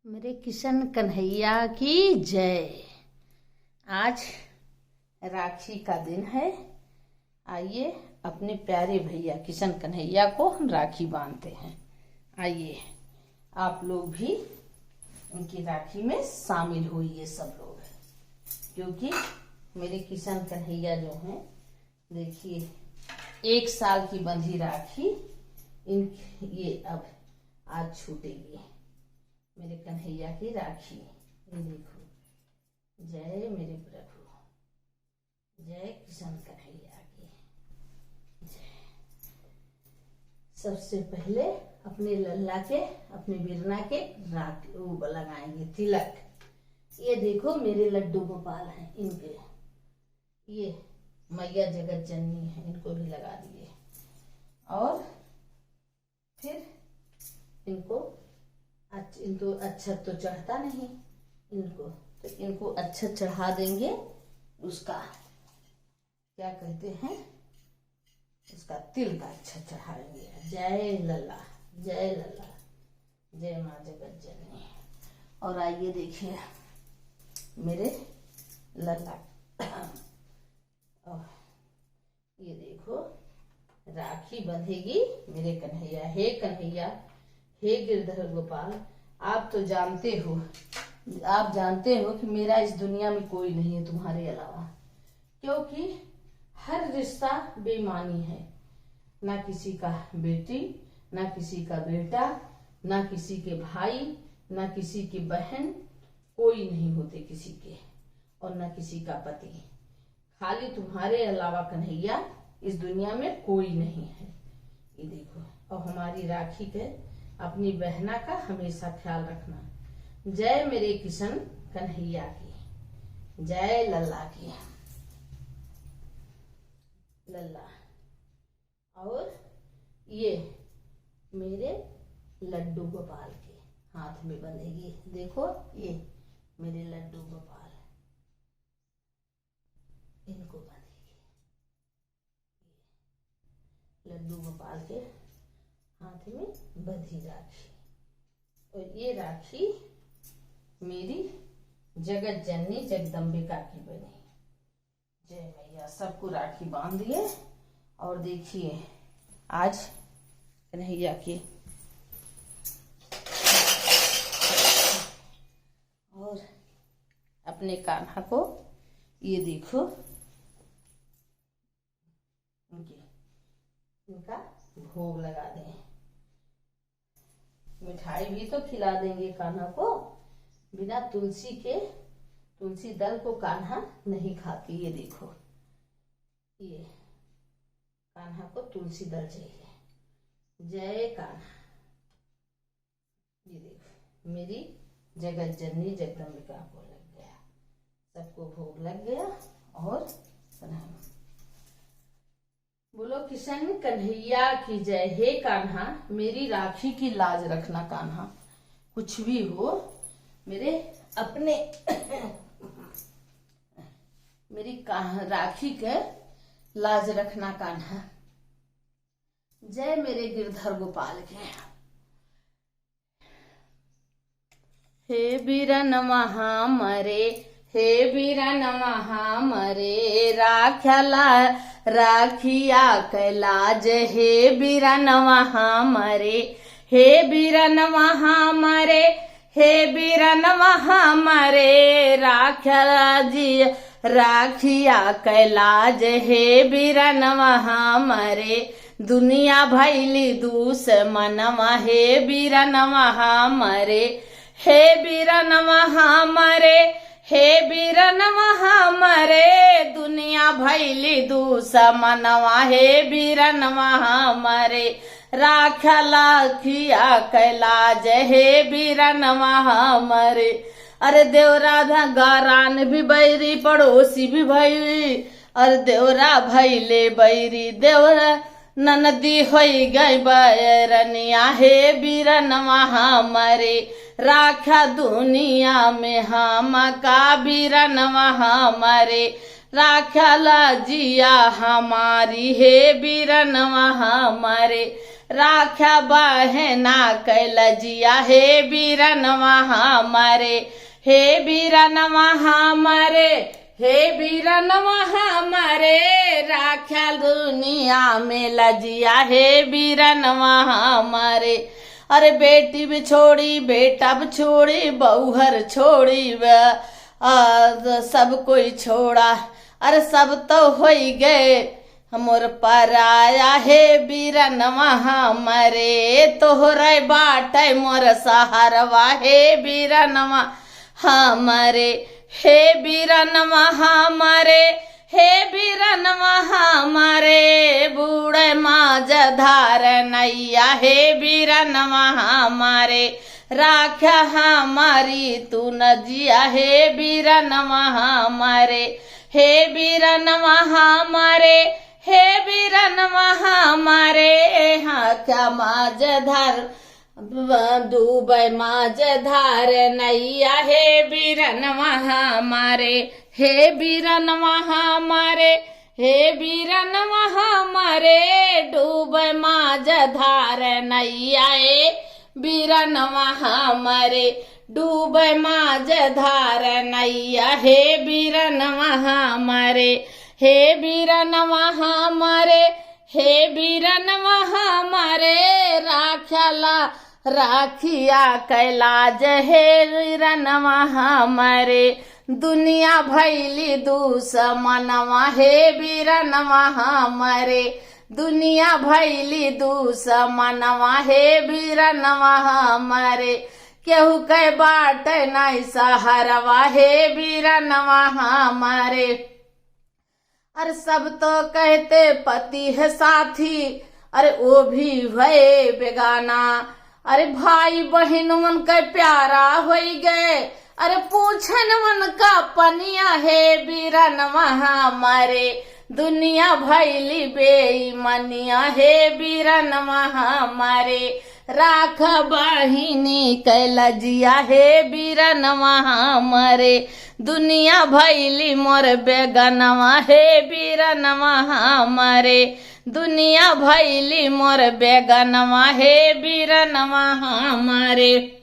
मेरे किशन कन्हैया की जय। आज राखी का दिन है। आइए अपने प्यारे भैया किशन कन्हैया को हम राखी बांधते हैं। आइए आप लोग भी उनकी राखी में शामिल होइए सब लोग, क्योंकि मेरे किशन कन्हैया जो हैं, देखिए 1 साल की बंधी राखी ये अब आज छूटेगी। मेरे कन्हैया की राखी, ये देखो। जय मेरे प्रभु, जय किशन कन्हैया की जय। सबसे पहले अपने लल्ला के, अपने बिरना के राखी वो लगाएंगे तिलक। ये देखो मेरे लड्डू गोपाल हैं, इनके ये मैया जगत जननी है, इनको भी लगा दिए। और फिर इनको अक्षत तो चढ़ता नहीं इनको, तो इनको अक्षत चढ़ा देंगे। उसका क्या कहते हैं, उसका तिल का अक्षत चढ़ाएंगे। जय लल्ला, जय लल्ला, जय माँ जगत जननी। और आइए देखिए मेरे लल्ला, ये देखो राखी बंधेगी मेरे कन्हैया। हे कन्हैया, हे गिरधर गोपाल, आप तो जानते हो, आप जानते हो कि मेरा इस दुनिया में कोई नहीं है तुम्हारे अलावा, क्योंकि हर रिश्ता बेईमानी है। ना किसी का बेटी, ना किसी का बेटा, ना किसी के भाई, ना किसी की बहन, कोई नहीं होते किसी के, और ना किसी का पति। खाली तुम्हारे अलावा कन्हैया इस दुनिया में कोई नहीं है। ये देखो, और हमारी राखी के अपनी बहना का हमेशा ख्याल रखना। जय मेरे किशन कन्हैया की, जय लल्ला की, लल्ला। और ये मेरे लड्डू गोपाल के हाथ में बंधेगी। देखो ये मेरे लड्डू गोपाल, इनको बंधेगी लड्डू गोपाल के हाथ में बंधी राखी। और ये राखी मेरी जगत जननी जगदम्बिका की बनी। जय मैया। सबको राखी बांध दिए। और देखिए आज कन्हैया की, और अपने कान्हा को ये देखो, इनका भोग लगा दें। मिठाई भी तो खिला देंगे कान्हा को। बिना तुलसी के, तुलसी दल को कान्हा नहीं खाती। ये देखो, ये कान्हा को तुलसी दल चाहिए। जय कान्हा। ये देखो मेरी जगत जननी जगदम्बिका को लग गया, सबको भोग लग गया। और बोलो किशन कन्हैया की जय। हे कान्हा, मेरी राखी की लाज रखना कान्हा, कुछ भी हो मेरे अपने मेरी राखी के लाज रखना कान्हा। जय मेरे गिरधर गोपाल के। हे बीरन महा मरे, हे बीरन महा मरे, राखिया कैलाज। हे बीरन महा मरे, हे बीरन महा मरे, हे बीरन महा मरे, राखिया कैलाज। हे बीरन महा मरे, दुनिया भैली दुश्मनवा। हे बीरन महा मरे, हे बीरन महा मरे, हे बीरन महा मरे, दुनिया भैली दुश्मनवा। हे बीरन महा मरे, राखिया कैलाज। हे बीरन महा मरे। अरे देवरा गारान भी बैरी, पड़ोसी भी भैरी, अरे देवरा भैले बैरी, देवरा ननदी होई गई बैरनिया। हे बीरन महा मरे, राखा दुनिया में हम का बीरन महा मरे, राखला जिया हमारी। हे बीरन महा मरे, राख्या बहना कैल जिया हे बीरनवा हमारे, हे बीरनवा हमारे, हे बीरनवा हमारे, राख्या दुनिया में लजिया हे बीरनवा हमारे। अरे बेटी भी छोड़ी, बेटा भी छोड़ी, बहुहर छोड़ी, सब कोई छोड़ा, अरे सब तो हो गए मोर पराया हे बीरनवा हमारे, तोहरे बाटे मोर सहारवा हे बीरनवा हमारे, हे बीरनवा हमारे, हे बीरनवा हमारे, बूढ़े माज धार नैया हे बीरनवा हमारे, राख्या हमारी तू नजिया हे बीरनवा हमारे, हे बीरनवा हमारे, हे बीरनवा हमारे, राख्या माज धार डूबे माज धार नैया हे बीरनवा हमारे, हे बीरनवा हमारे, हे बीरनवा हमारे, डूबे माज धार नैया हे बीरनवा हमारे, डूबे माज धार नैया हे बीरनवा हमारे, हे बीरनवा हमारे, हे बीरनवा हमारे, राख्याला राखिया कैलाज हे बीरनवा हमारे, दुनिया भैली दुश्मनवा हे बीरनवा हमारे, दुनिया भैली दुश्मनवा हे बीरनवा हमारे, केहू के बाट नहीं सहारवा हे बीरनवा हमारे। अरे सब तो कहते पति है साथी, अरे वो भी भय बेगाना, अरे भाई बहन मन के प्यारा हो गए, अरे पूछन मन का पनिया हे बीरनवा हमारे, दुनिया भैली बेईमनिया हे बीरनवा हमारे, राख बहिनी कैलजिया हे बीरनवा हमारे, दुनिया भैली मोर बेगनवा हे बीरनवा हमारे, दुनिया भैली मोर बेगनवा हे बीरनवा हमारे।